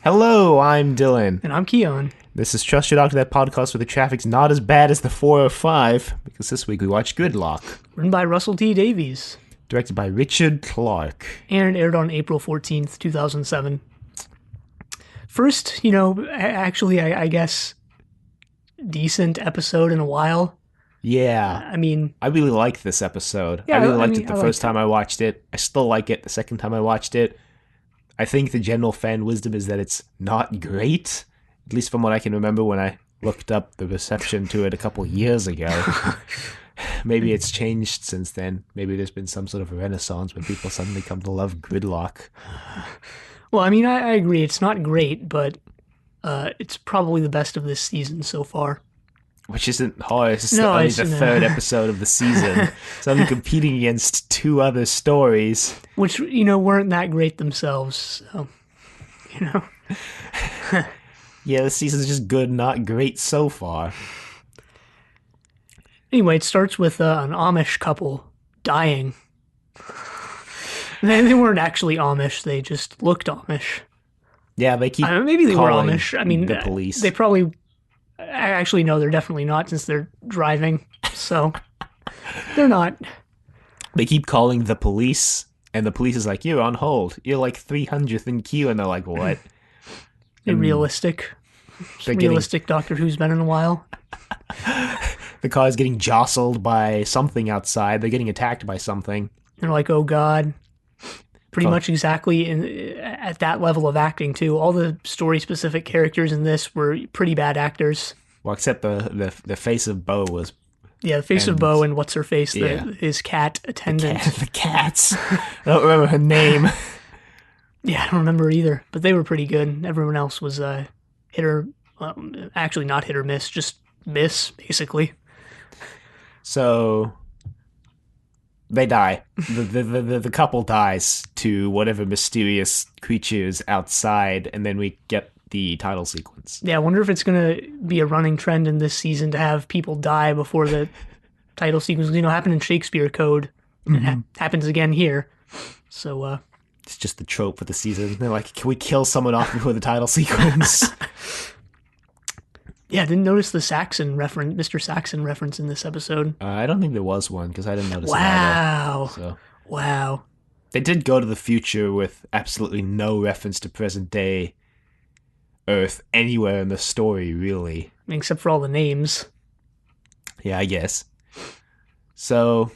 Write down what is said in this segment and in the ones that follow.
Hello, I'm Dylan. And I'm Keon. This is Trust Your Doctor, that podcast where the traffic's not as bad as the 405, because this week we watched Gridlock, Written by Russell T. Davies. directed by Richard Clark. And it aired on April 14th, 2007. First, I guess, decent episode in a while. Yeah. I mean, I really liked this episode. Yeah, I really I liked mean, it the I first liked time I watched it. I still like it the second time I watched it. I think the general fan wisdom is that it's not great, at least from what I can remember when I looked up the reception to it a couple years ago. Maybe it's changed since then. Maybe there's been some sort of renaissance where people suddenly come to love Gridlock. well, I mean, I agree. It's not great, but it's probably the best of this season so far. Which isn't hard. It's No, only it's the no. third episode of the season. So I'm competing against two other stories. Which, weren't that great themselves. So, Yeah, this season's just good, not great so far. Anyway, it starts with an Amish couple dying. They weren't actually Amish. They just looked Amish. Yeah, they keep Maybe they were calling Amish. I mean, the police. They probably. Actually, no, they're definitely not since they're driving. So they're not. They keep calling the police, and the police is like, "You're on hold. You're like 300th in queue," and they're like, "What?" Realistic. They're Realistic Doctor Who's been in a while. The car is getting jostled by something outside. They're getting attacked by something. They're like, oh god. Pretty Oh. much exactly at that level of acting too. All the story-specific characters in this were pretty bad actors. Well, except the face of Bo was Yeah, the face of And- Bo and what's her face, yeah. his cat attendant. the cats. I don't remember her name. Yeah, I don't remember either, but they were pretty good. Everyone else was hit or actually not hit or miss, just miss basically. So they die. The couple dies to whatever mysterious creatures outside, and then we get the title sequence. Yeah, I wonder if it's gonna be a running trend in this season to have people die before the title sequence. Happened in Shakespeare Code, and happens again here. So It's just the trope for the season. They're like, can we kill someone off before the title sequence? yeah, I didn't notice the Saxon reference, Mr. Saxon reference in this episode. I don't think there was one, because I didn't notice it Wow, either. So wow. they did go to the future with absolutely no reference to present day Earth anywhere in the story, really. Except for all the names. Yeah, I guess. So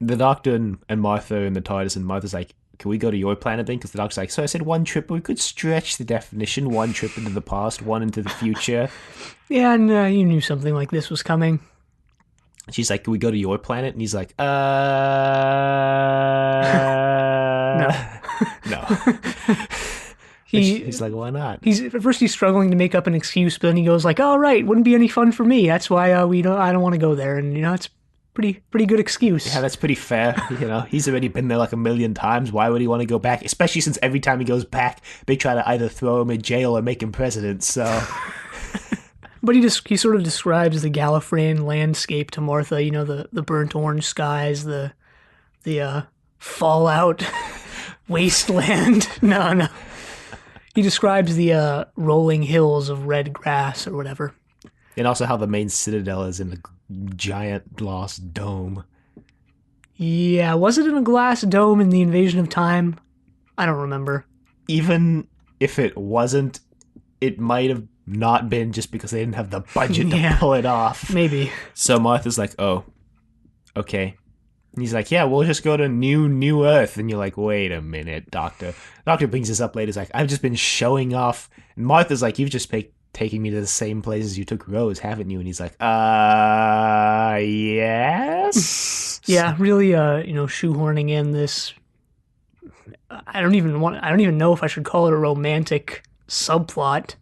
the Doctor and Martha in the TARDIS, and Martha's like, can we go to your planet then? Because the Doctor's like, so I said one trip, but we could stretch the definition. One trip into the past, one into the future. Yeah, and you knew something like this was coming. She's like, can we go to your planet? And he's like, no. He's like, why not? At first he's struggling to make up an excuse, but then he goes like, "Oh right, wouldn't be any fun for me. That's why I don't want to go there." And it's pretty good excuse. Yeah, that's pretty fair. He's already been there like a million times. Why would he want to go back? Especially since every time he goes back, they try to either throw him in jail or make him president. So But he sort of describes the Gallifreyan landscape to Martha. The burnt orange skies, the fallout wasteland. No. He describes the rolling hills of red grass or whatever. and also how the main citadel is in the giant glass dome. Yeah, was it in a glass dome in the Invasion of Time? I don't remember. Even if it wasn't, it might have not been just because they didn't have the budget to Yeah. pull it off. Maybe. So Martha's like, oh, okay. And he's like, yeah, we'll just go to New Earth. And you're like, wait a minute, Doctor. Doctor brings this up later. He's like, I've just been showing off. And Martha's like, you've just taking me to the same places you took Rose, haven't you? And he's like, yes. Yeah, really, shoehorning in this. I don't even know if I should call it a romantic subplot,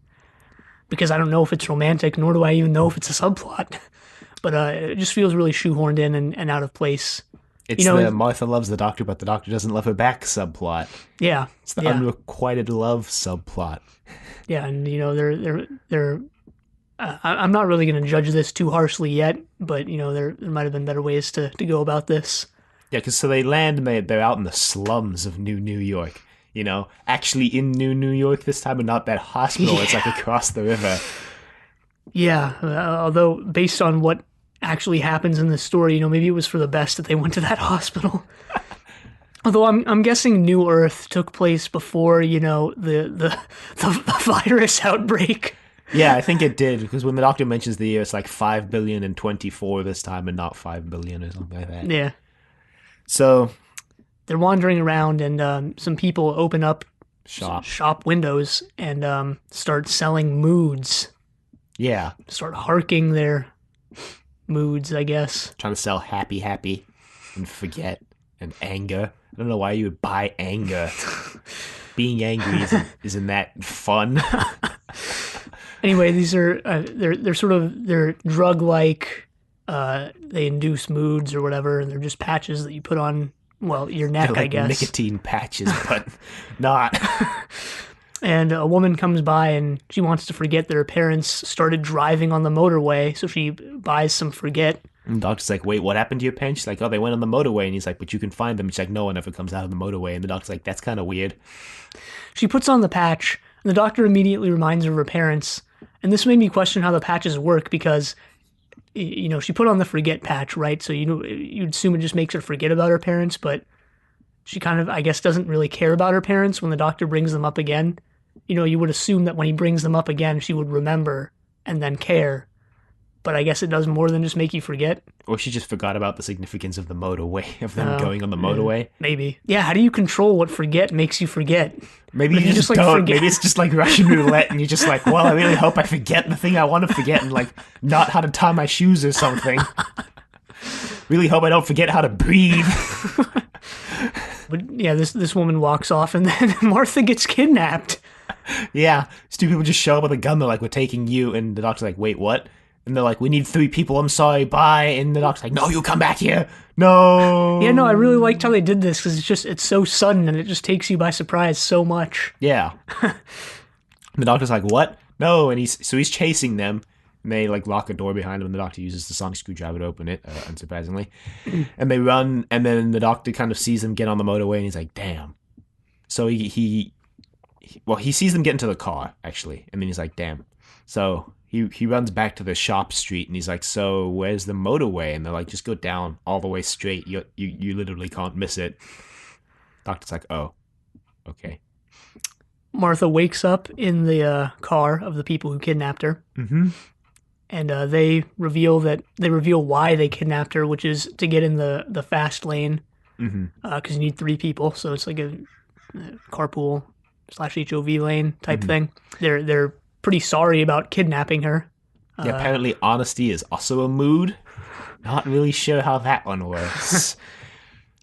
because I don't know if it's romantic, nor do I even know if it's a subplot. But it just feels really shoehorned in and out of place. It's the Martha loves the Doctor, but the Doctor doesn't love her back subplot. Yeah, It's the unrequited love subplot. yeah, and they're. I'm not really going to judge this too harshly yet, but there might have been better ways to go about this. Yeah, because so they land and they're out in the slums of New York. actually in New York this time and not that hospital. It's like across the river. Yeah, although based on what actually happens in this story, maybe it was for the best that they went to that hospital. Although I'm guessing New Earth took place before, the virus outbreak. Yeah, I think it did, because when the doctor mentions the year, it's like 5 billion and 24 this time and not 5 billion or something like that. Yeah. So they're wandering around, and some people open up shop windows and start selling moods. Yeah. Start harking their moods, I guess. Trying to sell happy and forget and anger. I don't know why you would buy anger. Being angry isn't that fun. Anyway, these are they're drug-like. They induce moods or whatever, and they're just patches that you put on your neck, they're like I guess. Nicotine patches, but not. And a woman comes by and she wants to forget that her parents started driving on the motorway, so she buys some forget. And the doctor's like, wait, what happened to your parents? She's like, oh, they went on the motorway. And he's like, but you can find them. She's like, no one ever comes out of the motorway. And the doctor's like, that's kind of weird. She puts on the patch, and the doctor immediately reminds her of her parents. And this made me question how the patches work because, she put on the forget patch, right? So, you'd assume it just makes her forget about her parents, but she kind of, I guess, doesn't really care about her parents when the doctor brings them up again. You would assume that when he brings them up again, she would remember and then care. But I guess it does more than just make you forget. Or she just forgot about the significance of the motorway, of them going on the motorway. Maybe. Yeah, how do you control what forget makes you forget? Maybe you just don't. Forget. Maybe it's just like Russian roulette and you're just like, well, I really hope I forget the thing I want to forget and like not how to tie my shoes or something. Really hope I don't forget how to breathe. But yeah, this woman walks off and then Martha gets kidnapped. Yeah, these two people just show up with a gun. They're like, we're taking you. And the doctor's like, wait, what? And they're like, we need 3 people. I'm sorry, bye. And the doctor's like, no, you come back here. No. Yeah, no, I really liked how they did this because it's so sudden and it just takes you by surprise so much. Yeah. The doctor's like, what? No. And he's chasing them. And they like lock a door behind him. And the doctor uses the sonic screwdriver to open it, unsurprisingly. And they run. And then the doctor kind of sees them get on the motorway. And he's like, damn. So he sees them get into the car, actually. And then he's like, damn. So he runs back to the shop street and he's like, so where's the motorway? And they're like, just go down all the way straight. You literally can't miss it. Doctor's like, oh, okay. Martha wakes up in the car of the people who kidnapped her. Mm-hmm. And they reveal why they kidnapped her, which is to get in the fast lane. Because you need 3 people. So it's like a carpool / HOV lane type thing. They're pretty sorry about kidnapping her. Yeah, apparently honesty is also a mood. Not really sure how that one works.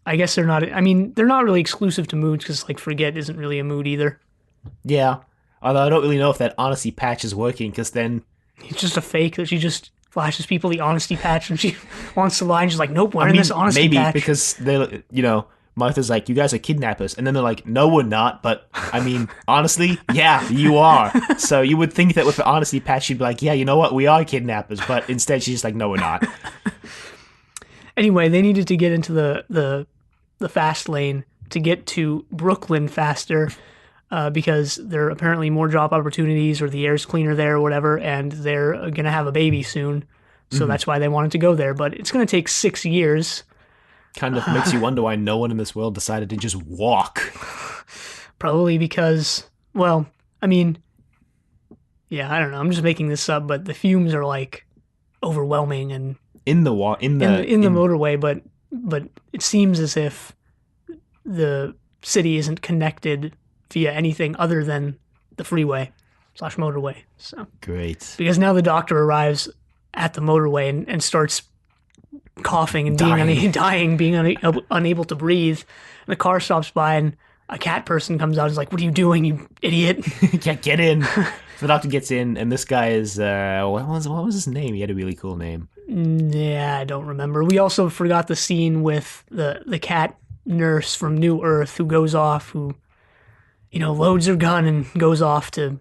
I guess they're not really exclusive to moods because like forget isn't really a mood either. Yeah, although I don't really know if that honesty patch is working because then it's just a fake that she just flashes people the honesty patch and she wants to lie and she's like, nope, we're in this honesty patch. Maybe because they're, Martha's like, you guys are kidnappers. And then they're like, no, we're not. But, honestly, yeah, you are. So you would think that with the honesty patch, she'd be like, yeah, you know what? We are kidnappers. But instead, she's just like, no, we're not. Anyway, they needed to get into the fast lane to get to Brooklyn faster because there are apparently more job opportunities or the air's cleaner there or whatever. And they're going to have a baby soon. So that's why they wanted to go there. But it's going to take 6 years. Kind of makes you wonder why no one in this world decided to just walk. Probably because, yeah, I don't know. I'm just making this up, but the fumes are like overwhelming and in the motorway. But it seems as if the city isn't connected via anything other than the freeway / motorway. So great, because now the doctor arrives at the motorway and starts coughing and being unable to breathe. And the car stops by and a cat person comes out and is like, what are you doing, you idiot? Can't get in. So the doctor gets in and this guy is, what was his name? He had a really cool name. Yeah, I don't remember. We also forgot the scene with the cat nurse from New Earth who goes off, who, loads her gun and goes off to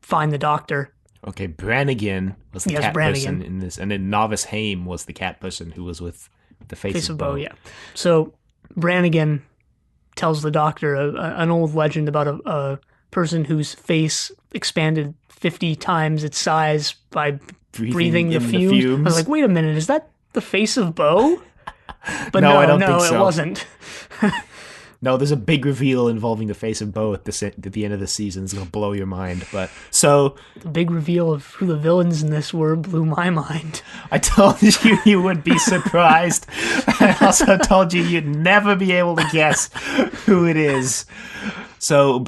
find the doctor. Okay, Brannigan was the cat person in this, and then Novice Haim was the cat person who was with the Face of Bo. Yeah. So Brannigan tells the doctor an old legend about a person whose face expanded 50 times its size by breathing the in the fumes. I was fumes. like, wait a minute, is that the face of Bo? But No, I don't no, think it so. wasn't. No, there's a big reveal involving the face of Bo at the end of the season. It's gonna blow your mind. But so The big reveal of who the villains in this were blew my mind. I told you you would be surprised. I also told you you'd never be able to guess who it is. So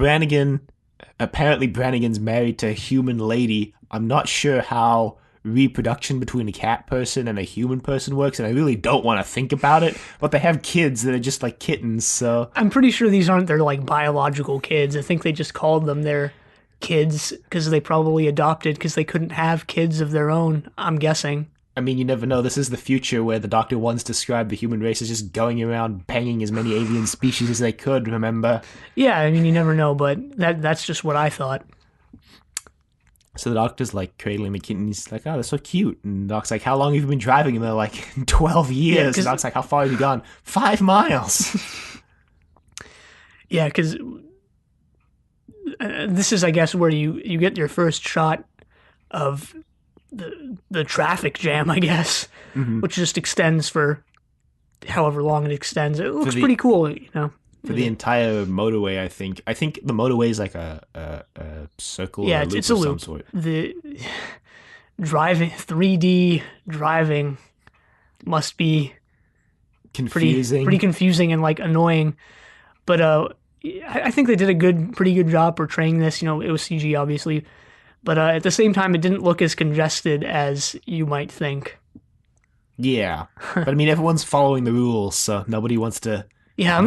apparently Brannigan's married to a human lady. I'm not sure how reproduction between a cat person and a human person works, and I really don't want to think about it, but they have kids that are just like kittens, so I'm pretty sure these aren't their like biological kids. I think they just called them their kids because they probably adopted because they couldn't have kids of their own, I'm guessing. I mean, you never know. This is the future where the Doctor once described the human race as just going around banging as many alien species as they could, remember? Yeah, I mean you never know, but that's just what I thought. So the Doctor's like cradling the kitten. He's like, oh, they're so cute. And the Doc's like, how long have you been driving? And they're like, 12 years. And the Doc's like, how far have you gone? 5 miles. Yeah, because this is, I guess, where you get your first shot of the traffic jam, I guess, which just extends for however long it extends. It looks pretty cool, you know. For the entire motorway, I think. I think the motorway is like a circle or a loop it's a of loop. some sort. The driving 3D driving must be Confusing. pretty confusing and like annoying. But I think they did a pretty good job portraying this. You know, it was CG obviously, but at the same time, it didn't look as congested as you might think. Yeah. But I mean, everyone's following the rules, so nobody wants to. Yeah,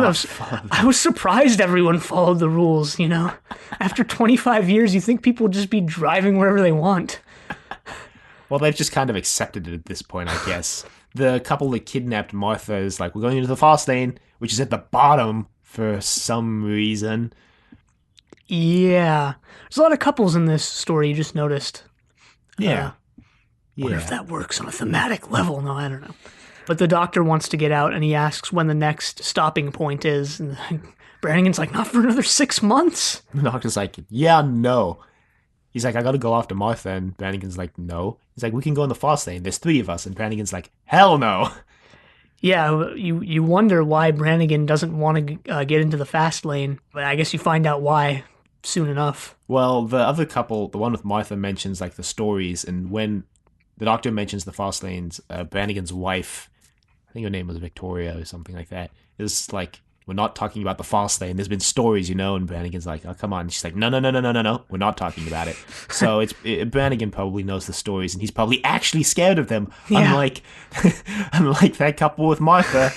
I was surprised everyone followed the rules, you know? After 25 years, you think people would just be driving wherever they want. Well, they've just kind of accepted it at this point, I guess. The couple that kidnapped Martha is like, we're going into the fast lane, which is at the bottom for some reason. Yeah. There's a lot of couples in this story, you just noticed. Yeah. Wonder if that works on a thematic level. No, I don't know. But the Doctor wants to get out, and he asks when the next stopping point is. And Brannigan's like, not for another 6 months. The Doctor's like, yeah, no. He's like, I gotta go after Martha. And Brannigan's like, no. He's like, we can go in the fast lane. There's 3 of us. And Brannigan's like, hell no. Yeah, you wonder why Brannigan doesn't want to get into the fast lane. But I guess you find out why soon enough. Well, the other couple, the one with Martha, mentions like the stories. And when the Doctor mentions the fast lanes, Brannigan's wife, I think her name was Victoria or something like that, is like, we're not talking about the fast lane. There's been stories, you know, and Brannigan's like, oh, come on. And she's like, no, we're not talking about it. So Brannigan probably knows the stories, and he's probably actually scared of them, unlike that couple with Martha.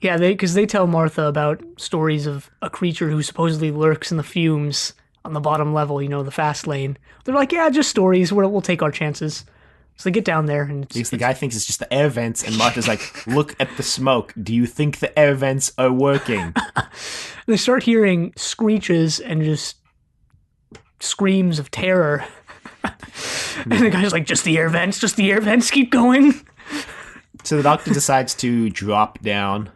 Yeah, because they tell Martha about stories of a creature who supposedly lurks in the fumes on the bottom level, you know, the fast lane. They're like, yeah, just stories. We'll take our chances. So they get down there, and because the guy thinks it's just the air vents, and Martha's like, look at the smoke. Do you think the air vents are working? They start hearing screeches and just screams of terror. And the guy's like, just the air vents, keep going. So the Doctor decides to drop down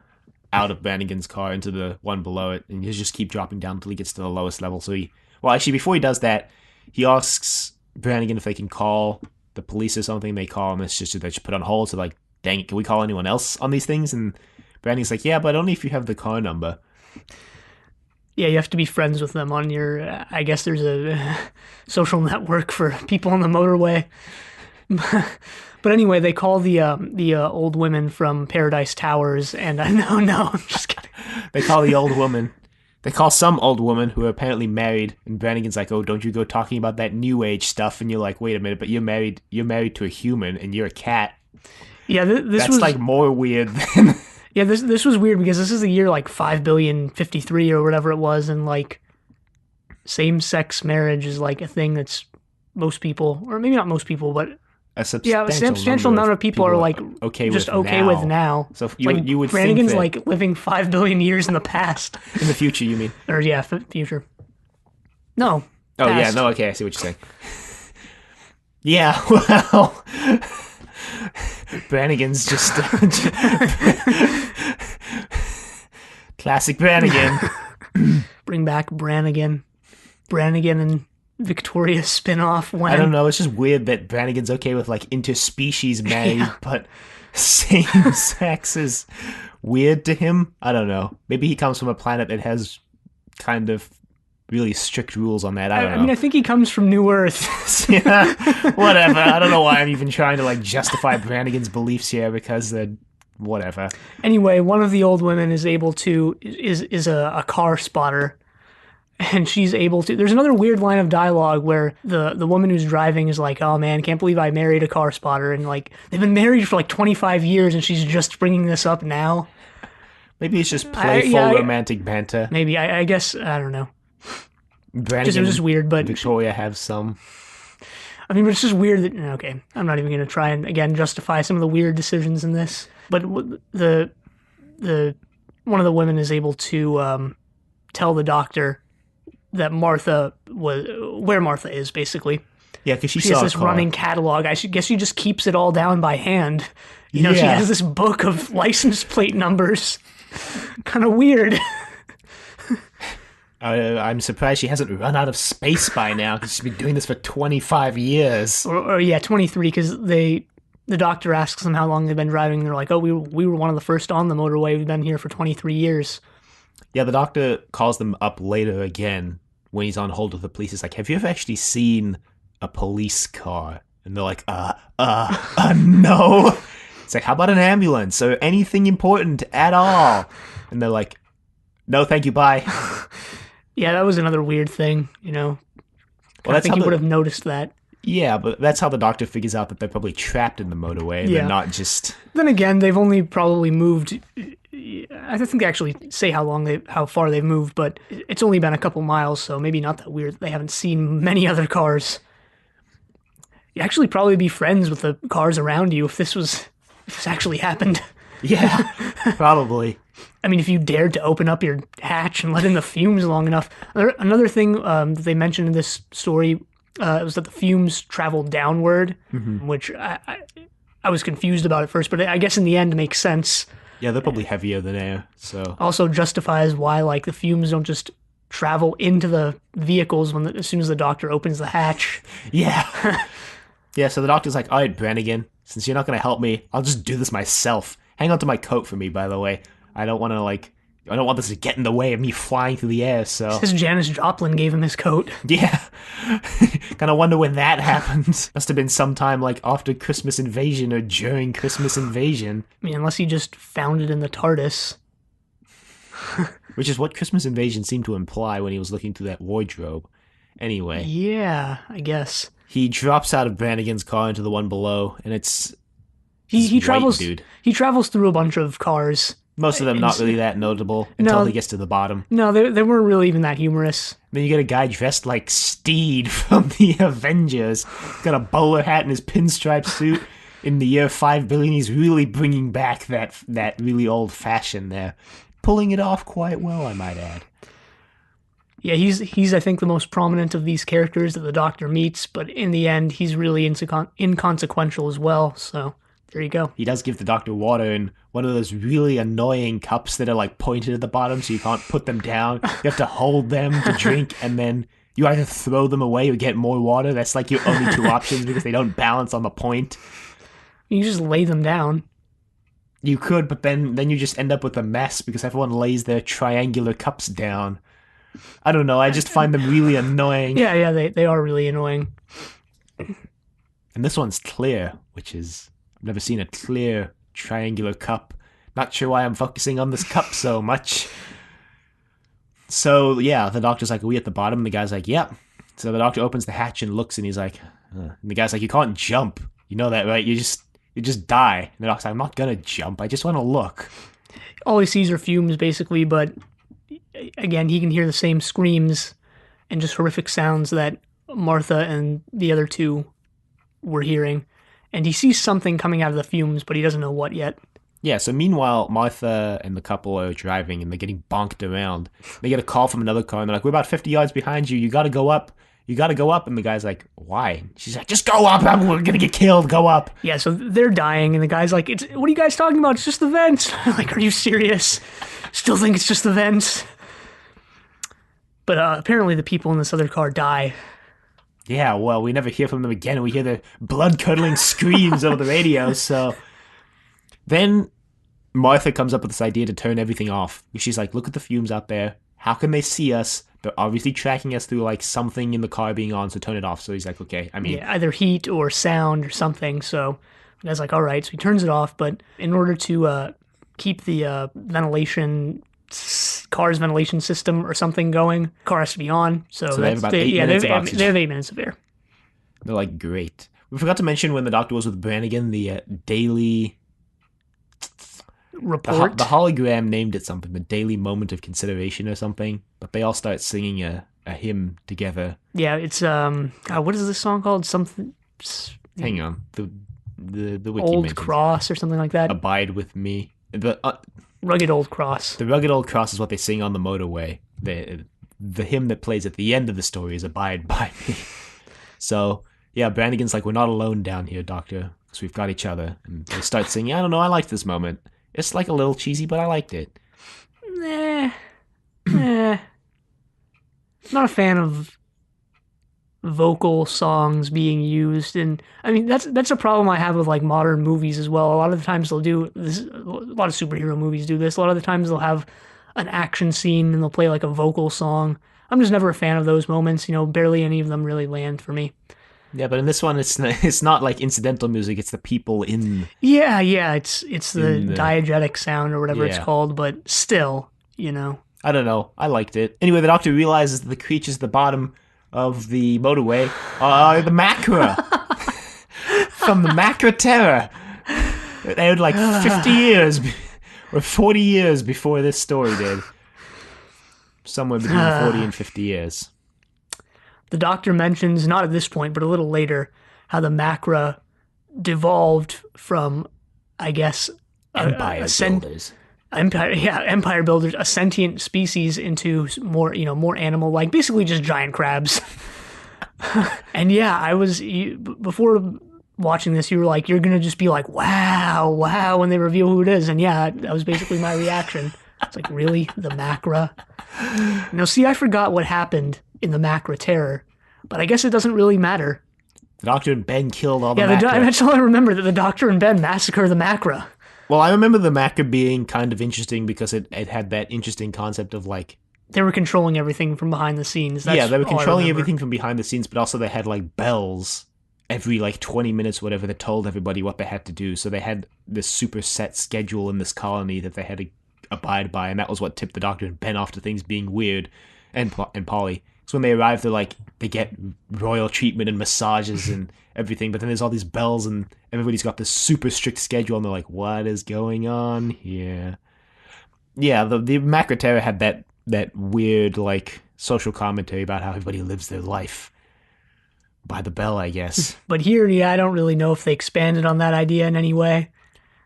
out of Brannigan's car into the one below it, and he'll just keep dropping down until he gets to the lowest level. So actually, before he does that, he asks Brannigan if they can call the police or something. They call him. It's just they just put on hold. So like, dang it, can we call anyone else on these things? And Brannigan's like, yeah, but only if you have the car number. Yeah, you have to be friends with them on your. I guess there's a social network for people on the motorway. But anyway, they call the old women from Paradise Towers, and no, I'm just kidding. They call the old woman. They call some old woman who are apparently married, and Brannigan's like, oh, don't you go talking about that new age stuff? And you're like, wait a minute, but you're married to a human, and you're a cat. Yeah, that's like more weird than... Yeah, this was weird because this is the year like 5,053,000,053 or whatever it was, and like same-sex marriage is like a thing that's most people, or maybe not most people, but a substantial number of people are like okay with now. So you would Brannigan's think like living 5 billion years in the past. In the future, you mean? Or yeah, future. No. Oh past. yeah, no. Okay, I see what you're saying. Yeah, well, Brannigan's just Classic Brannigan. Bring back Brannigan. Brannigan and Victoria spin-off. When I don't know. It's just weird that Brannigan's okay with like interspecies marriage, but same sex is weird to him. I don't know. Maybe he comes from a planet that has kind of really strict rules on that. I don't know. I mean, I think he comes from New Earth. Yeah, whatever. I don't know why I'm even trying to like justify Brannigan's beliefs here because they're whatever. Anyway, one of the old women is able to is a car spotter, and she's able to. There's another weird line of dialogue where the woman who's driving is like, "Oh man, can't believe I married a car spotter," and like they've been married for like 25 years, and she's just bringing this up now. Maybe it's just playful romantic banter. Maybe I guess I don't know. Brannigan It was just weird, but Victoria have some. I mean, it's just weird that okay, I'm not even going to try and again justify some of the weird decisions in this. But the one of the women is able to tell the doctor that where Martha is basically. Yeah, because she has this running catalog. I guess she just keeps it all down by hand. You know, she has this book of license plate numbers. Kind of weird. I'm surprised she hasn't run out of space by now because she's been doing this for 25 years. Or 23 because the doctor asks them how long they've been driving. And they're like, oh, we were one of the first on the motorway. We've been here for 23 years. Yeah, the doctor calls them up later again when he's on hold with the police. He's like, have you ever actually seen a police car? And they're like, no. It's like, how about an ambulance or anything important at all? And they're like, no, thank you, bye. Yeah, that was another weird thing, you know. Well, I think you would have noticed that. Yeah, but that's how the doctor figures out that they're probably trapped in the motorway. And they're not just... Then again, they've only probably moved... I think they actually say how far they've moved, but it's only been a couple miles, so maybe not that weird. They haven't seen many other cars. You'd actually probably be friends with the cars around you if this actually happened. Yeah, probably. I mean, if you dared to open up your hatch and let in the fumes long enough. Another thing that they mentioned in this story was that the fumes traveled downward, which I was confused about at first, but I guess in the end it makes sense. Yeah, they're probably heavier than air, so... Also justifies why, like, the fumes don't just travel into the vehicles as soon as the doctor opens the hatch. Yeah. Yeah, so the doctor's like, all right, Brannigan, since you're not going to help me, I'll just do this myself. Hang on to my coat for me, by the way. I don't want this to get in the way of me flying through the air, so... This Janis Joplin gave him his coat. Yeah. Kind of wonder when that happened. Must have been sometime, like, after Christmas Invasion or during Christmas Invasion. I mean, unless he just found it in the TARDIS. Which is what Christmas Invasion seemed to imply when he was looking through that wardrobe. Anyway. Yeah, I guess. He drops out of Brannigan's car into the one below, and it's... He travels through a bunch of cars. Most of them not really that notable until he gets to the bottom. No, they weren't really even that humorous. Then you get a guy dressed like Steed from the Avengers. Got a bowler hat and his pinstripe suit. In the year 5 billion, he's really bringing back that really old fashion there. Pulling it off quite well, I might add. Yeah, he's I think the most prominent of these characters that the Doctor meets, but in the end, he's really inconsequential as well, so... There you go. He does give the Doctor water in one of those really annoying cups that are like pointed at the bottom so you can't put them down. You have to hold them to drink and then you either throw them away or get more water. That's like your only two options because they don't balance on the point. You just lay them down. You could, but then you just end up with a mess because everyone lays their triangular cups down. I don't know. I just find them really annoying. Yeah, they are really annoying. And this one's clear, which is... I've never seen a clear triangular cup. Not sure why I'm focusing on this cup so much. So, yeah, the doctor's like, are we at the bottom? And the guy's like, yep. So the doctor opens the hatch and looks and he's like, and the guy's like, you can't jump. You know that, right? You just die. And the doctor's like, I'm not gonna jump. I just want to look. All he sees are fumes, basically, but again, he can hear the same screams and just horrific sounds that Martha and the other two were hearing. And he sees something coming out of the fumes, but he doesn't know what yet. Yeah, so meanwhile, Martha and the couple are driving, and they're getting bonked around. They get a call from another car, and they're like, we're about 50 yards behind you. You gotta go up. You gotta go up. And the guy's like, why? She's like, just go up. We're gonna get killed. Go up. Yeah, so they're dying, and the guy's like, what are you guys talking about? It's just the vents. Like, are you serious? Still think it's just the vents. But apparently the people in this other car die. Yeah, well, we never hear from them again, and we hear their blood-curdling screams over the radio, so... Then Martha comes up with this idea to turn everything off. She's like, look at the fumes out there. How can they see us? They're obviously tracking us through, like, something in the car being on, so turn it off. So he's like, okay, I mean... Yeah, either heat or sound or something, so the guy's like, all right, so he turns it off, but in order to keep the car's ventilation system or something going, car has to be on, so they have about 8 minutes of oxygen. They have 8 minutes of air. They're like, great. We forgot to mention when the doctor was with Brannigan, the daily... Report. The hologram named it something, the daily moment of consideration or something, but they all start singing a hymn together. Yeah, it's, what is this song called? Something... Hang on. The wiki Old mentions Cross or something like that. Abide with me. Rugged Old Cross. The Rugged Old Cross is what they sing on the motorway. The hymn that plays at the end of the story is Abide by me. So, yeah, Brannigan's like, we're not alone down here, Doctor, because we've got each other. And they start singing, I don't know, I liked this moment. It's like a little cheesy, but I liked it. Not a fan of vocal songs being used, and I mean that's a problem I have with like modern movies as well. A lot of the times they'll do this. A lot of superhero movies do this. A lot of the times they'll have an action scene and they'll play like a vocal song. I'm just never a fan of those moments. Barely any of them really land for me. Yeah, but in this one, it's not like incidental music. It's the people in. Yeah, it's the diegetic sound or whatever it's called. But still, I don't know. I liked it. Anyway, the doctor realizes that the creatures at the bottom of the motorway are the Macra from the Macra Terror. They aired like 50 years or 40 years before this story did. Somewhere between 40 and 50 years. The doctor mentions, not at this point, but a little later, how the Macra devolved from, I guess, Empire builders. Empire builders, a sentient species into more animal-like, basically just giant crabs. And yeah, before watching this, you were like, you're gonna just be like, wow, when they reveal who it is, and yeah, that was basically my reaction. It's like, really, the Macra? Now, see, I forgot what happened in the Macra Terror, but I guess it doesn't really matter. The Doctor and Ben killed all the Macra. Yeah, that's all I remember, that the Doctor and Ben massacre the Macra. Well, I remember the Macra being kind of interesting because it had that interesting concept of like... They were controlling everything from behind the scenes. They were controlling everything from behind the scenes, but also they had like bells every like 20 minutes, whatever, that told everybody what they had to do. So they had this super set schedule in this colony that they had to abide by, and that was what tipped the Doctor and Ben off to things being weird, and Polly. So when they arrive, they get royal treatment and massages and everything, but then there's all these bells and everybody's got this super strict schedule, and they're like, what is going on here? Yeah, the Macra Terror had that weird like social commentary about how everybody lives their life by the bell, I guess. But here, I don't really know if they expanded on that idea in any way.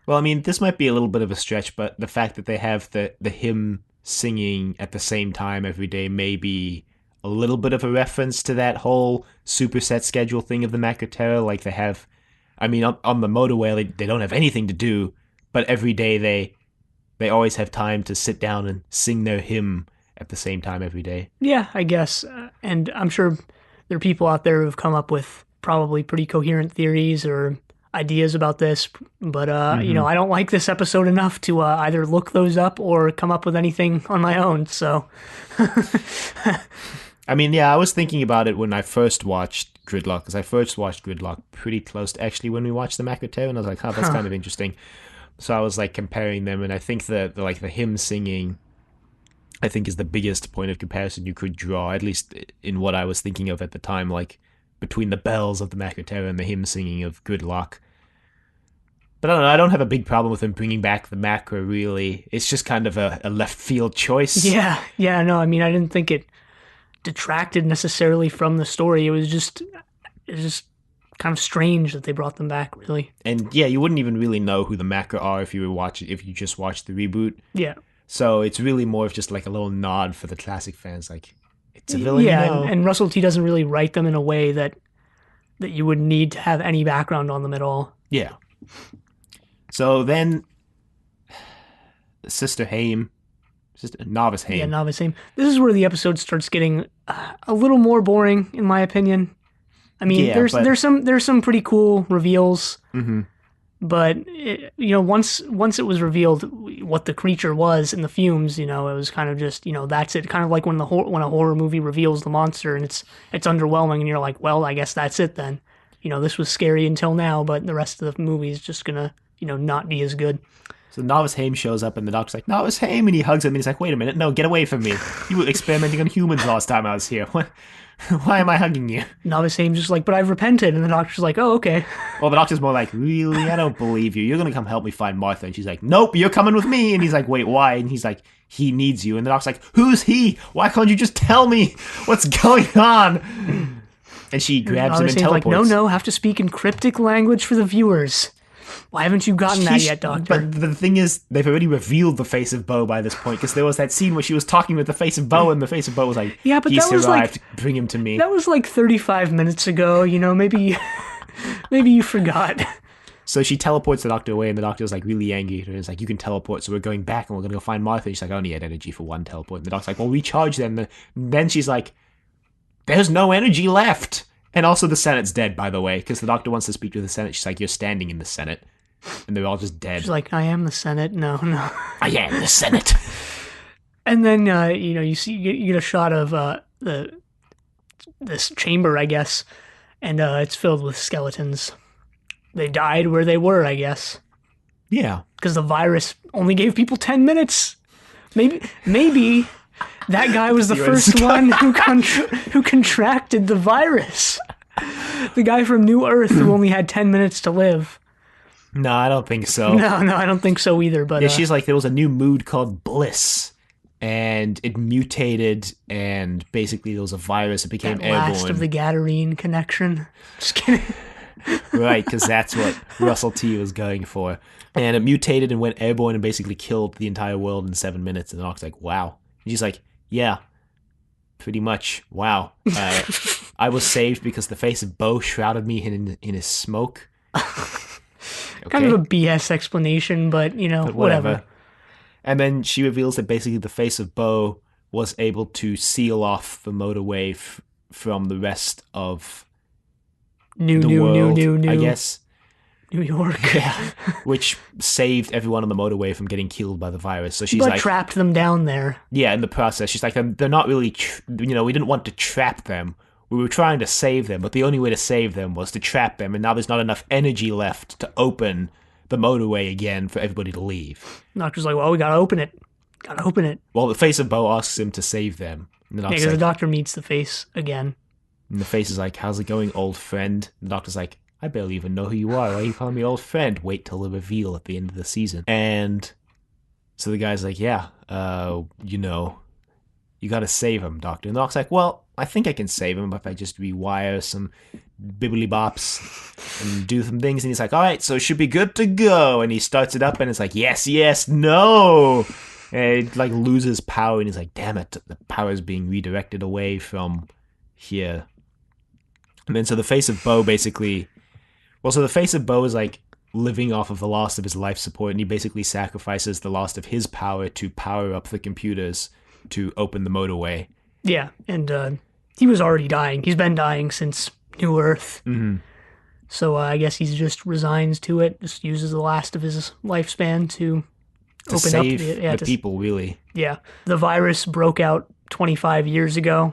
Well, I mean, this might be a little bit of a stretch, but the fact that they have the hymn singing at the same time every day may be a little bit of a reference to that whole superset schedule thing of the Macra Terror. Like they have, I mean, on the motorway, they don't have anything to do, but every day they always have time to sit down and sing their hymn at the same time every day. Yeah, I guess. And I'm sure there are people out there who've come up with probably pretty coherent theories or ideas about this, but I don't like this episode enough to either look those up or come up with anything on my own, so... I mean, yeah, I was thinking about it when I first watched Gridlock, because I first watched Gridlock pretty close to actually when we watched the Macra Terror, and I was like, that's kind of interesting. So I was like comparing them, and I think that the hymn singing, I think, is the biggest point of comparison you could draw, at least in what I was thinking of at the time, like between the bells of the Macra Terror and the hymn singing of Gridlock. But I don't know, I don't have a big problem with them bringing back the Macra, really. It's just kind of a left field choice. Yeah, no, I mean, I didn't think it detracted necessarily from the story. It was just kind of strange that they brought them back, really. And yeah, you wouldn't even really know who the Macra are if you just watched the reboot. Yeah. So it's really more of just like a little nod for the classic fans, like it's a villain. Yeah, and Russell T doesn't really write them in a way that you would need to have any background on them at all. Yeah. So then Sister Haim It's just Novice Haim. Yeah, Novice Haim. This is where the episode starts getting a little more boring, in my opinion. I mean, Yeah, there's some pretty cool reveals, Mm-hmm. but once it was revealed what the creature was in the fumes, it was kind of just that's it. Kind of like when when a horror movie reveals the monster and it's underwhelming, and you're like, well, I guess that's it then. This was scary until now, but the rest of the movie is just gonna not be as good. So Novice Haim shows up, and the doctor's like, Novice Haim, and he hugs him, and he's like, wait a minute, no, get away from me. You were experimenting on humans last time I was here. What? Why am I hugging you? Novice Haim's just like, but I've repented, and the doctor's like, oh, okay. Well, the doctor's more like, really? I don't believe you. You're going to come help me find Martha. And she's like, nope, you're coming with me. And he's like, wait, why? And he's like, he needs you. And the doctor's like, who's he? Why can't you just tell me what's going on? And she grabs him and teleports. Like, no, have to speak in cryptic language for the viewers. Why haven't you gotten that yet, Doctor? But the thing is, they've already revealed the face of Bo by this point, because there was that scene where she was talking with the face of Bo, and the face of Bo was like, yeah, but he that survived, was like, bring him to me. That was like 35 minutes ago, maybe you forgot. So she teleports the doctor away, and the doctor's like really angry. And it's like, you can teleport, so we're going back, and we're going to go find Martha. And she's like, I only had energy for one teleport. And the doctor's like, well, recharge them. And then she's like, there's no energy left. And also the Senate's dead, by the way, because the doctor wants to speak to the Senate. She's like, you're standing in the Senate. And they're all just dead. She's like, I am the Senate. No. I am the Senate. And then, you get a shot of this chamber, I guess, and it's filled with skeletons. They died where they were, I guess. Yeah. Because the virus only gave people 10 minutes. Maybe that guy was the first one who contracted the virus. The guy from New Earth who only had 10 minutes to live. No, I don't think so. No, I don't think so either. But yeah, she's like, there was a new mood called Bliss, and it mutated, and basically there was a virus. It became airborne. Last of the Gadarene connection. Just kidding. Right, because that's what Russell T was going for. And it mutated and went airborne and basically killed the entire world in 7 minutes. And the doctor's like, wow. And she's like, yeah, pretty much. Wow. I was saved because the face of Bo shrouded me in his smoke. Okay. Kind of a BS explanation, but, whatever. And then she reveals that basically the face of Bo was able to seal off the motorway from the rest of the world, I guess. New York. Yeah. Which saved everyone on the motorway from getting killed by the virus. So she's like, trapped them down there. Yeah, in the process. She's like, they're not really, we didn't want to trap them. We were trying to save them, but the only way to save them was to trap them, and now there's not enough energy left to open the motorway again for everybody to leave. Doctor's like, well, we gotta open it. Well, the face of Bo asks him to save them. Because the doctor meets the face again. And the face is like, how's it going, old friend? And the doctor's like, I barely even know who you are. Why are you calling me old friend? Wait till the reveal at the end of the season. And so the guy's like, yeah, you gotta save him, Doctor. And the doctor's like, well, I think I can save him if I just rewire some bibbly bops and do some things. And he's like, all right, so it should be good to go. And he starts it up, and it's like, yes, no. And it like loses power, and he's like, damn it, the power is being redirected away from here. And then so the face of Bo basically, the face of Bo is like living off of the last of his life support, and he basically sacrifices the last of his power to power up the computers to open the motorway. Yeah, and he was already dying. He's been dying since New Earth. Mm-hmm. So I guess he just resigns to it, just uses the last of his lifespan to open save up the people, really. Yeah. The virus broke out 25 years ago.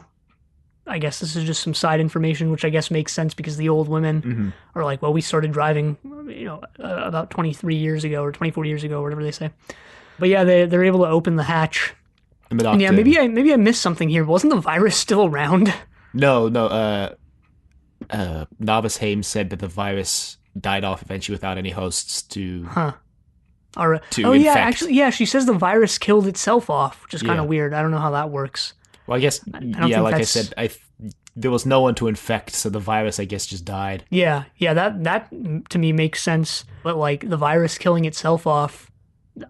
I guess this is just some side information, which I guess makes sense because the old women are like, well, we started driving, about 23 years ago or 24 years ago, or whatever they say. But yeah, they're able to open the hatch. And yeah, maybe I missed something here. Wasn't the virus still around? No. Novice Haim said that the virus died off eventually without any hosts to. All right. To infect. She says the virus killed itself off, which is kind of weird. I don't know how that works. Well, I guess, like I said, there was no one to infect, so the virus, I guess, just died. Yeah, that to me makes sense. But like the virus killing itself off,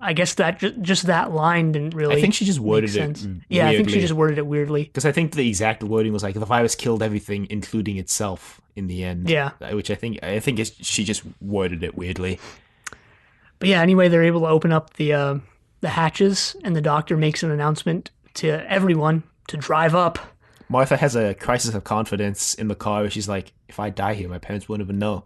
I guess that just that line didn't really. I think she just worded it. Yeah, I think she just worded it weirdly. Because I think the exact wording was like the virus killed everything, including itself, in the end. Yeah, which I think she just worded it weirdly. But yeah, anyway, they're able to open up the the hatches, and the doctor makes an announcement to everyone to drive up. Martha has a crisis of confidence in the car where she's like, if I die here, my parents won't even know.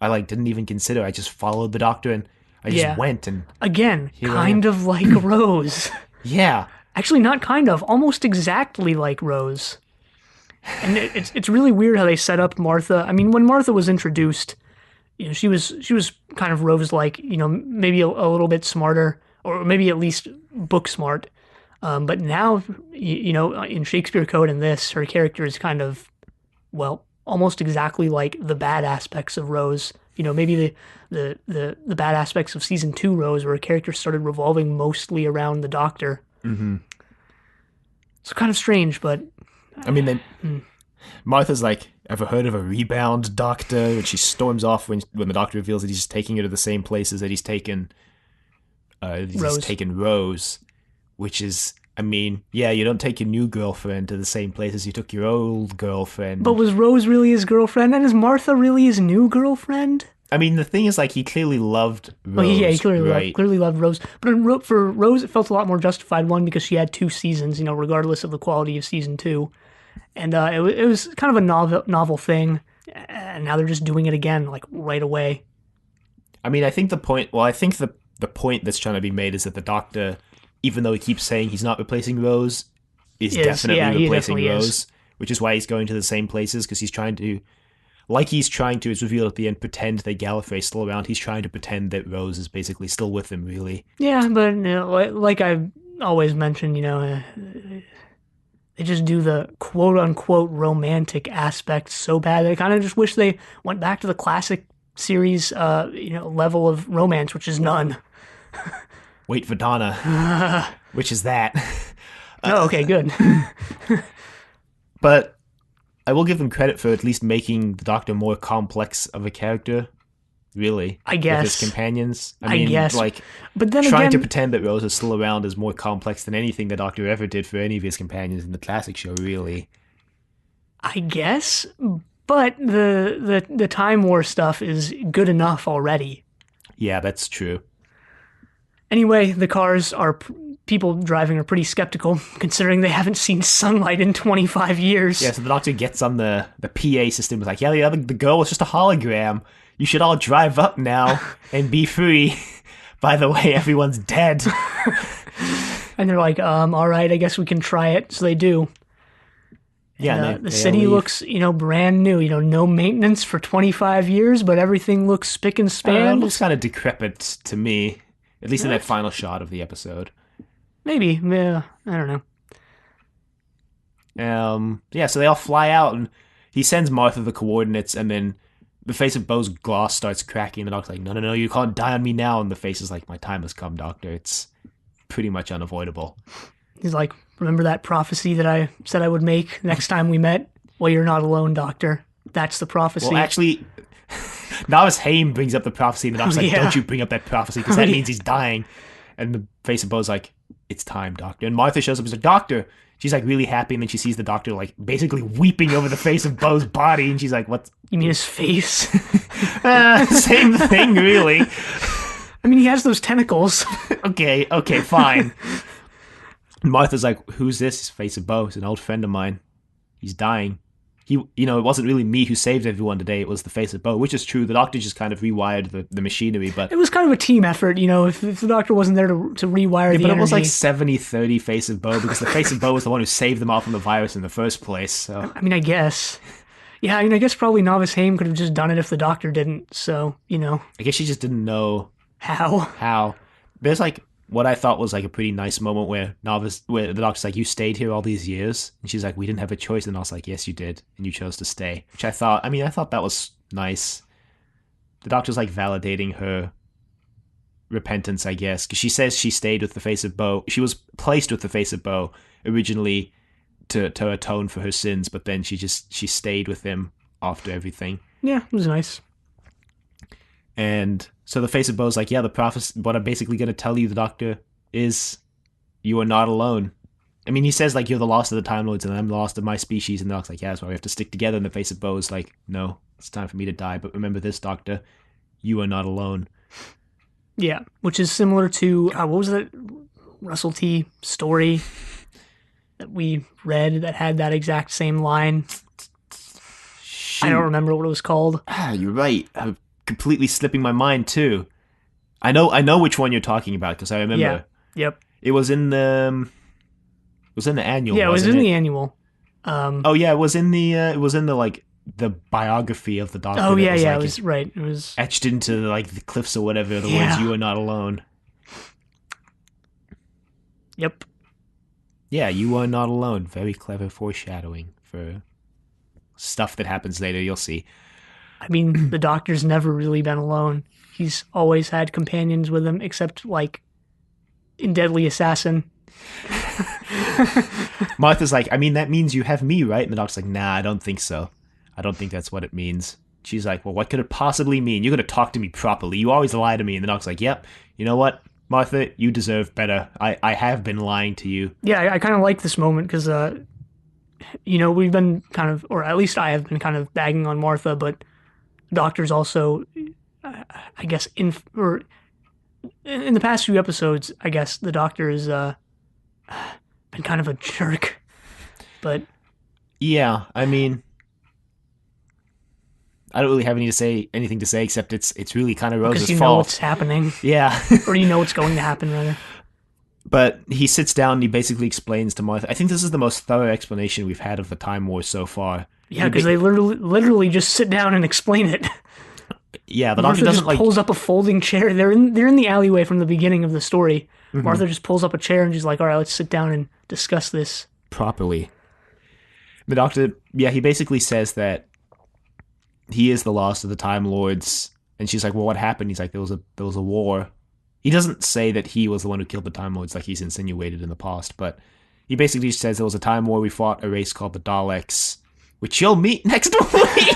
I didn't even consider. I just followed the doctor and I just Yeah. went and Again, here I am. kind of like Rose. Yeah. Actually, not kind of, almost exactly like Rose. And it's really weird how they set up Martha. I mean, when Martha was introduced, she was kind of Rose-like, maybe a little bit smarter, or maybe at least book smart. But now, in Shakespeare Code and this, her character is kind of, well, almost exactly like the bad aspects of Rose. Maybe the bad aspects of season 2 Rose, where her character started revolving mostly around the Doctor. Mm-hmm. It's kind of strange, but I mean, Martha's like, ever heard of a rebound doctor? And she storms off when the doctor reveals that he's just taking her to the same places that he's taken Rose, which is, I mean, yeah, you don't take your new girlfriend to the same places you took your old girlfriend. But was Rose really his girlfriend, and is Martha really his new girlfriend? I mean, the thing is, he clearly loved Rose. Well, yeah, he right? clearly loved Rose. But for Rose, it felt a lot more justified. One, because she had 2 seasons, regardless of the quality of season 2. And it was kind of a novel thing. And now they're just doing it again, right away. I mean, I think the point that's trying to be made is that the Doctor, even though he keeps saying he's not replacing Rose, is definitely replacing Rose, which is why he's going to the same places, because he's trying to, it's revealed at the end, pretend that Gallifrey's still around. He's trying to pretend that Rose is basically still with him, really. Yeah, but like I've always mentioned, they just do the quote-unquote romantic aspect so bad. I kind of just wish they went back to the classic series, level of romance, which is none. Wait for Donna, which is that. Oh, okay, good. But I will give them credit for at least making the Doctor more complex of a character, really. I guess. With his companions. I guess. But then trying again, to pretend that Rose is still around is more complex than anything the Doctor ever did for any of his companions in the classic show, really. I guess. But the Time War stuff is good enough already. Yeah, that's true. Anyway, the cars people driving are pretty skeptical, considering they haven't seen sunlight in 25 years. Yeah, so the Doctor gets on the PA system, is like, yeah, the girl was just a hologram. You should all drive up now and be free. By the way, everyone's dead. And they're like, all right, I guess we can try it. So they do. Yeah, the city looks, brand new. No maintenance for 25 years, but everything looks spick and span. It looks kind of decrepit to me, at least in that final shot of the episode. Maybe, yeah, I don't know. Yeah, so they all fly out, and he sends Martha the coordinates, and then the face of Bo's glass starts cracking. The Doctor's like, no, you can't die on me now. And the face is like, my time has come, Doctor. It's pretty much unavoidable. He's like, remember that prophecy that I said I would make next time we met? Well, you're not alone, Doctor. That's the prophecy. Well, actually, Navis Haim brings up the prophecy, and the Doctor's like, don't you bring up that prophecy, because that means he's dying. And the face of Bo's like, it's time, Doctor. And Martha shows up as a Doctor. She's like really happy, and then she sees the Doctor basically weeping over the face of Bo's body, and she's like, "What? You mean his face?" Same thing, really. I mean, he has those tentacles. Okay, fine. And Martha's like, "Who's this?" His face of Bo. It's an old friend of mine. He's dying. It wasn't really me who saved everyone today. It was the face of Bo, which is true. The Doctor just kind of rewired the machinery, but it was kind of a team effort. If the Doctor wasn't there to rewire the energy. But it was like 70-30 face of Bo, because the face of Bo was the one who saved them all from the virus in the first place. So I mean, I guess. Yeah, I guess probably Navis Haim could have just done it if the Doctor didn't. So I guess she just didn't know how. There's what I thought was a pretty nice moment where the Doctor's like, you stayed here all these years? And she's like, we didn't have a choice. And I was like, yes, you did. And you chose to stay. Which I thought that was nice. The Doctor's validating her repentance, I guess. Because she says she stayed with the face of Bo. She was placed with the face of Bo originally to atone for her sins. But then she stayed with him after everything. Yeah, it was nice. And so the face of Bo's like, yeah, the prophecy, what I'm basically going to tell you, the Doctor, is you are not alone. I mean, he says, you're the last of the Time Lords and I'm the last of my species. And the Doctor's like, yeah, that's why we have to stick together. And the face of Bo is like, no, it's time for me to die. But remember this, Doctor, you are not alone. Yeah, which is similar to, what was it? Russell T story that we read that had that exact same line. Shoot. I don't remember what it was called. You're right. I'm completely slipping my mind too. I know which one you're talking about because I remember. Yeah. Yep. It was in the annual. Yeah, it was wasn't in the annual. Oh yeah, it was in the like the biography of the Doctor. Oh yeah, was, yeah, like, it was right. It was etched into like the cliffs or whatever. The Yeah. words "You are not alone." Yep. Yeah, you are not alone. Very clever foreshadowing for stuff that happens later. You'll see. I mean, the Doctor's never really been alone. He's always had companions with him, except like in Deadly Assassin. Martha's like, I mean, that means you have me, right? And the Doctor's like, nah, I don't think so. I don't think that's what it means. She's like, well, what could it possibly mean? You're going to talk to me properly. You always lie to me. And the Doctor's like, yep, you know what, Martha, you deserve better. I have been lying to you. Yeah, I kind of like this moment because, we've been kind of, or at least I have been kind of bagging on Martha, but Doctor's also, I guess, in the past few episodes, I guess the Doctor has been kind of a jerk. But yeah, I mean, I don't really have anything to say except it's really kind of Rose's because you fault. know what's happening, Yeah. or you know what's going to happen, rather. But he sits down and he basically explains to Martha. I think this is the most thorough explanation we've had of the Time War so far. Yeah, because they literally just sit down and explain it. Yeah, the Martha Doctor doesn't just pulls up a folding chair. They're in the alleyway from the beginning of the story. Mm-hmm. Martha just pulls up a chair and she's like, all right, let's sit down and discuss this. properly. The Doctor, yeah, he basically says that he is the last of the Time Lords, and she's like, well, what happened? He's like, there was a war. He doesn't say that he was the one who killed the Time Lords like he's insinuated in the past, but he basically says there was a time war. We fought a race called the Daleks, which you'll meet next week.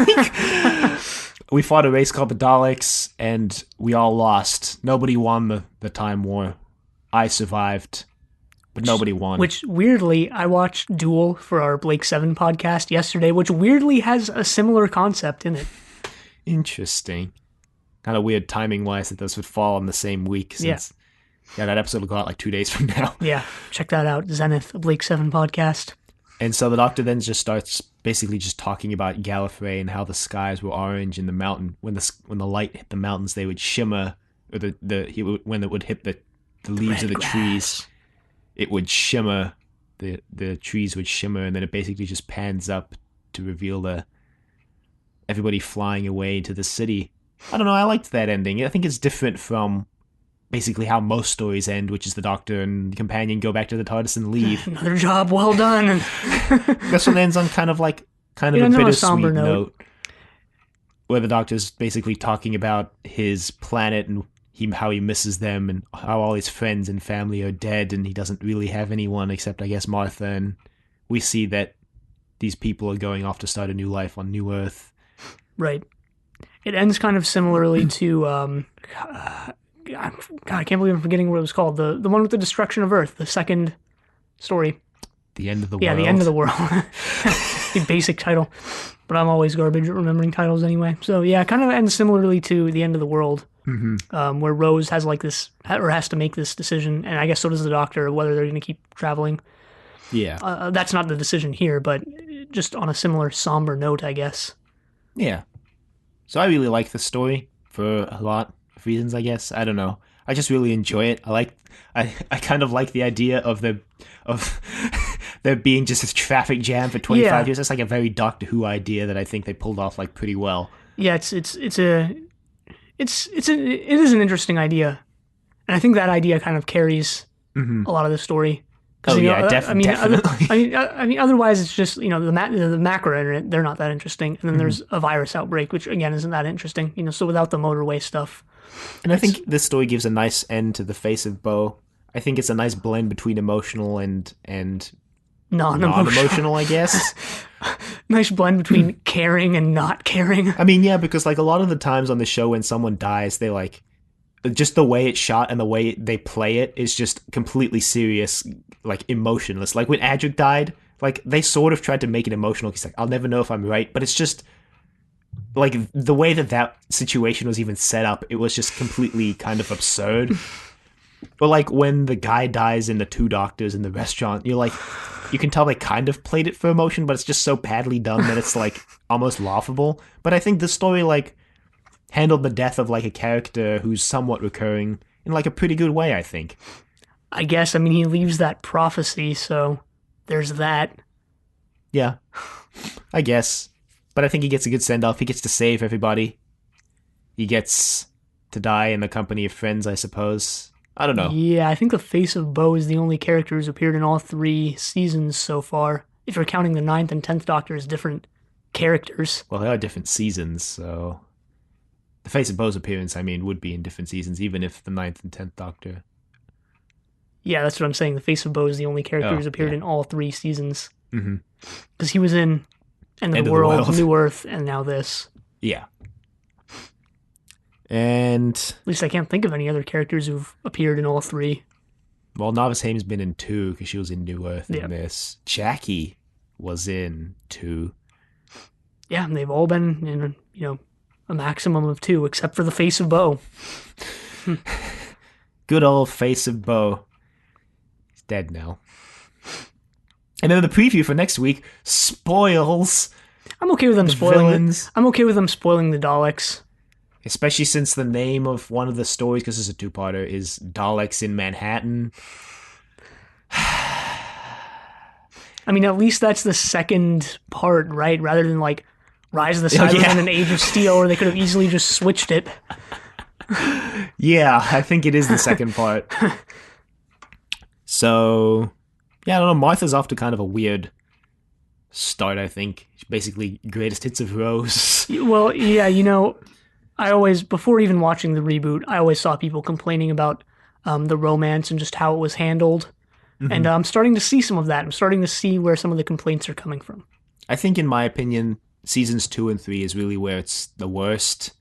We fought a race called the Daleks, and we all lost. Nobody won the Time War. I survived, but nobody won. Which, weirdly, I watched Duel for our Blake 7 podcast yesterday, which weirdly has a similar concept in it. Interesting. Kind of weird timing-wise that those would fall on the same week. Since, yeah, that episode will go out like 2 days from now. Yeah, check that out. Zenith, a Blake 7 podcast. And so the Doctor then just starts basically just talking about Gallifrey and how the skies were orange in the mountain. When the light hit the mountains, they would shimmer. Or when it would hit the leaves of the trees, it would shimmer. The trees would shimmer, and then it basically just pans up to reveal everybody flying away to the city. I don't know, I liked that ending. I think it's different from basically how most stories end, which is the Doctor and the companion go back to the TARDIS and leave. Another job well done. This one ends on kind of a bittersweet note, where the Doctor's basically talking about his planet and how he misses them and how all his friends and family are dead and he doesn't really have anyone except, I guess, Martha. And we see that these people are going off to start a new life on New Earth. Right. It ends kind of similarly to, God, I can't believe I'm forgetting what it was called. The one with the destruction of Earth, the second story. The End of the World. Yeah, The End of the World. The basic title. But I'm always garbage at remembering titles anyway. So yeah, it kind of ends similarly to The End of the World. Mm-hmm. Where Rose has has to make this decision, and I guess so does the Doctor, whether they're going to keep traveling. Yeah. That's not the decision here, but just on a similar somber note, I guess. Yeah. So I really like the story for a lot of reasons, I guess. I don't know. I just really enjoy it. I kind of like the idea of there being just this traffic jam for 25 years. That's like a very Doctor Who idea that I think they pulled off like pretty well. Yeah, it is an interesting idea, and I think that idea kind of carries a lot of the story. Oh yeah, definitely. I mean, otherwise it's just the macro internet. They're not that interesting, and then there's a virus outbreak, which again isn't that interesting. So without the motorway stuff. And I think this story gives a nice end to the Face of Bo. I think it's a nice blend between emotional and non-emotional, I guess. Nice blend between caring and not caring. I mean, yeah, because like a lot of the times on the show when someone dies, they like just the way it's shot and the way they play it is just completely serious, like emotionless. Like when Adric died, like they sort of tried to make it emotional. He's like, I'll never know if I'm right, but it's just like the way that situation was even set up, it was just completely kind of absurd. Or like when the guy dies in the Two Doctors in the restaurant, you're like, you can tell they kind of played it for emotion, but it's just so badly done that it's like almost laughable. But I think the story like handled the death of like a character who's somewhat recurring in like a pretty good way, I think. I guess, I mean, he leaves that prophecy, so there's that. Yeah, I guess. But I think he gets a good send-off. He gets to save everybody. He gets to die in the company of friends, I suppose. I don't know. Yeah, I think the Face of Bo is the only character who's appeared in all 3 seasons so far. If you're counting the 9th and 10th Doctor as different characters. Well, they are different seasons, so... The Face of Bo's appearance, I mean, would be in different seasons, even if the 9th and 10th Doctor... Yeah, that's what I'm saying. The Face of Bo is the only character who's appeared in all 3 seasons. Mm-hmm. Because he was in End of the World, New Earth, and now this. Yeah. And... At least I can't think of any other characters who've appeared in all 3. Well, Novice Haim's been in 2, because she was in New Earth in this. Jackie was in 2. Yeah, and they've all been in, a maximum of 2, except for the Face of Bo. Good old Face of Bo. He's dead now. And then the preview for next week spoils. I'm okay with them spoiling villains. I'm okay with them spoiling the Daleks. Especially since the name of one of the stories, because it's a 2-parter, is Daleks in Manhattan. I mean, at least that's the second part, right? Rather than like Rise of the Cybermen and Age of Steel, or they could have easily just switched it. Yeah, I think it is the second part. So, yeah, I don't know. Martha's off to kind of a weird start, I think. Basically, greatest hits of Rose. Well, yeah, I always, before even watching the reboot, I always saw people complaining about the romance and just how it was handled. Mm-hmm. And I'm starting to see some of that. I'm starting to see where some of the complaints are coming from. I think, in my opinion, seasons 2 and 3 is really where it's the worst.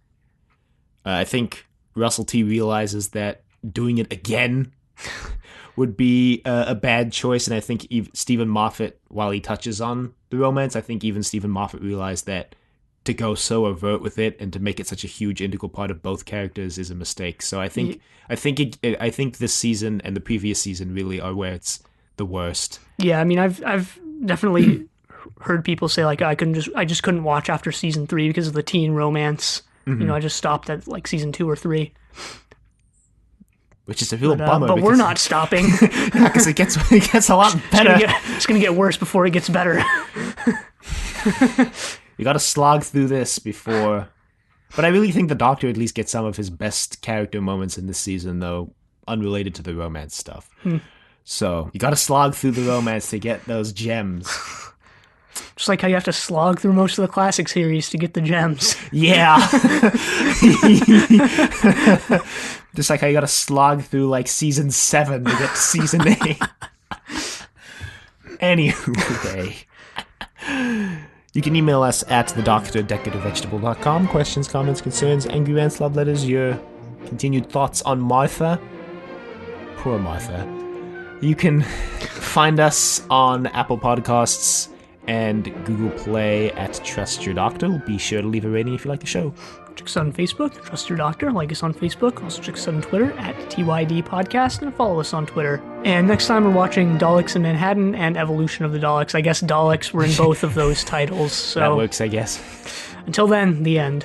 I think Russell T realizes that doing it again would be a bad choice, and I think Stephen Moffat, while he touches on the romance, I think even Stephen Moffat realized that to go so overt with it and to make it such a huge integral part of both characters is a mistake. So I think this season and the previous season really are where it's the worst. Yeah, I mean, I've definitely heard people say like I just couldn't watch after season 3 because of the teen romance. Mm-hmm. I just stopped at like season 2 or 3. Which is a real bummer. But we're not stopping. Because it gets a lot better. It's going to get worse before it gets better. You got to slog through this before. But I really think the Doctor at least gets some of his best character moments in this season, though, unrelated to the romance stuff. So you got to slog through the romance to get those gems. Just like how you have to slog through most of the classic series to get the gems. Yeah. Just like how you got to slog through like season 7 to get to season 8. Anyway. You can email us at thedoctor@decorativevegetable.com. Questions, comments, concerns, angry rants, love letters, your continued thoughts on Martha. Poor Martha. You can find us on Apple Podcasts and Google Play at Trust Your Doctor. Be sure to leave a rating if you like the show. Check us out on Facebook, Trust Your Doctor. Like us on Facebook. Also check us out on Twitter at TYD Podcast and follow us on Twitter. And next time we're watching Daleks in Manhattan and Evolution of the Daleks. I guess Daleks were in both of those titles. So that works, I guess. Until then, the end.